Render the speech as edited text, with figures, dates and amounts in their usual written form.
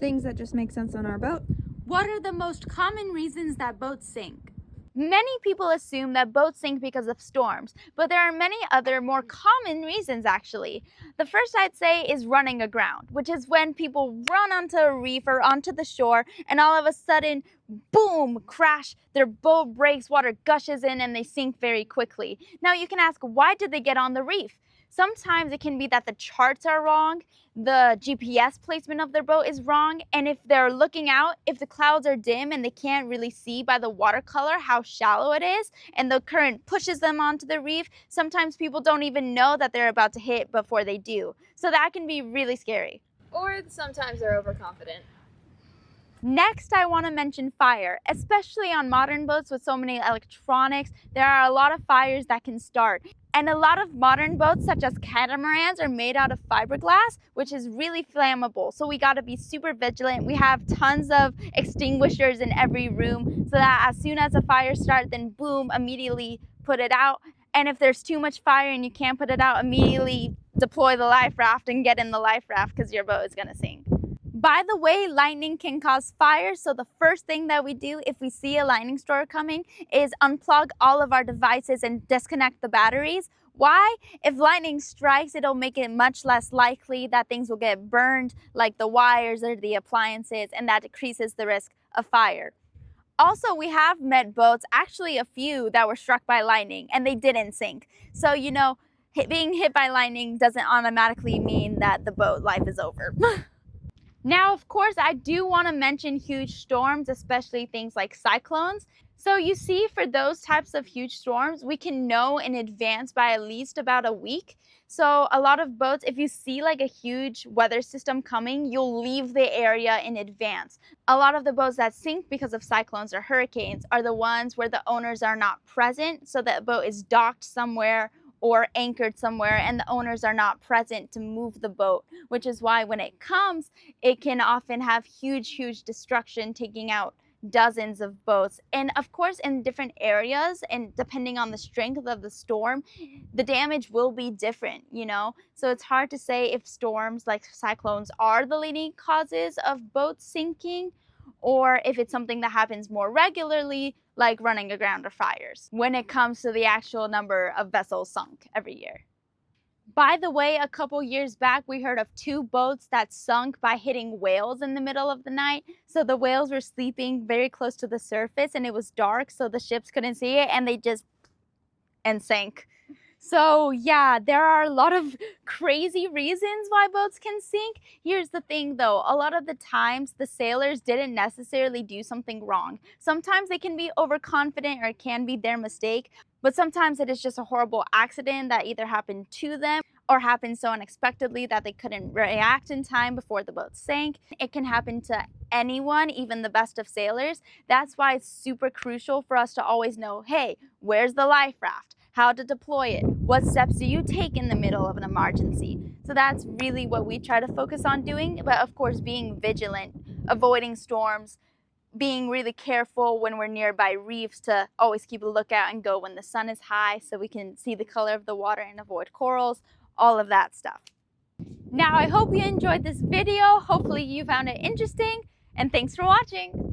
things that just make sense on our boat. What are the most common reasons that boats sink? Many people assume that boats sink because of storms, but there are many other more common reasons actually. The first I'd say is running aground, which is when people run onto a reef or onto the shore and all of a sudden, boom, crash, their boat breaks, water gushes in and they sink very quickly. Now you can ask, why did they get on the reef? Sometimes it can be that the charts are wrong, the GPS placement of their boat is wrong, and if they're looking out, if the clouds are dim and they can't really see by the watercolor how shallow it is, and the current pushes them onto the reef, sometimes people don't even know that they're about to hit before they do. So that can be really scary. Or sometimes they're overconfident. Next, I want to mention fire. Especially on modern boats with so many electronics, there are a lot of fires that can start. And a lot of modern boats, such as catamarans, are made out of fiberglass, which is really flammable. So we got to be super vigilant. We have tons of extinguishers in every room so that as soon as a fire starts, then boom, immediately put it out. And if there's too much fire and you can't put it out, immediately deploy the life raft and get in the life raft because your boat is going to sink. By the way, lightning can cause fire, so the first thing that we do if we see a lightning storm coming is unplug all of our devices and disconnect the batteries. Why? If lightning strikes, it'll make it much less likely that things will get burned, like the wires or the appliances, and that decreases the risk of fire. Also, we have met boats, actually a few, that were struck by lightning and they didn't sink. So, being hit by lightning doesn't automatically mean that the boat life is over. Now, of course, I do want to mention huge storms, especially things like cyclones. So you see, for those types of huge storms, we can know in advance by at least about a week. So a lot of boats, if you see like a huge weather system coming, you'll leave the area in advance. A lot of the boats that sink because of cyclones or hurricanes are the ones where the owners are not present, so that boat is docked somewhere or anchored somewhere and the owners are not present to move the boat, which is why when it comes, it can often have huge destruction, taking out dozens of boats. And of course, in different areas and depending on the strength of the storm, the damage will be different, So it's hard to say if storms like cyclones are the leading causes of boats sinking, or if it's something that happens more regularly, like running aground or fires, when it comes to the actual number of vessels sunk every year. By the way, a couple years back, we heard of 2 boats that sunk by hitting whales in the middle of the night. So the whales were sleeping very close to the surface and it was dark, so the ships couldn't see it, and they just sank. So yeah, there are a lot of crazy reasons why boats can sink. Here's the thing though, a lot of the times the sailors didn't necessarily do something wrong. Sometimes they can be overconfident or it can be their mistake, but sometimes it is just a horrible accident that either happened to them or happened so unexpectedly that they couldn't react in time before the boat sank. It can happen to anyone, even the best of sailors. That's why it's super crucial for us to always know, hey, where's the life raft? How to deploy it, what steps do you take in the middle of an emergency? So that's really what we try to focus on doing, but of course being vigilant, avoiding storms, being really careful when we're nearby reefs to always keep a lookout and go when the sun is high so we can see the color of the water and avoid corals, all of that stuff. Now I hope you enjoyed this video, hopefully you found it interesting, and thanks for watching!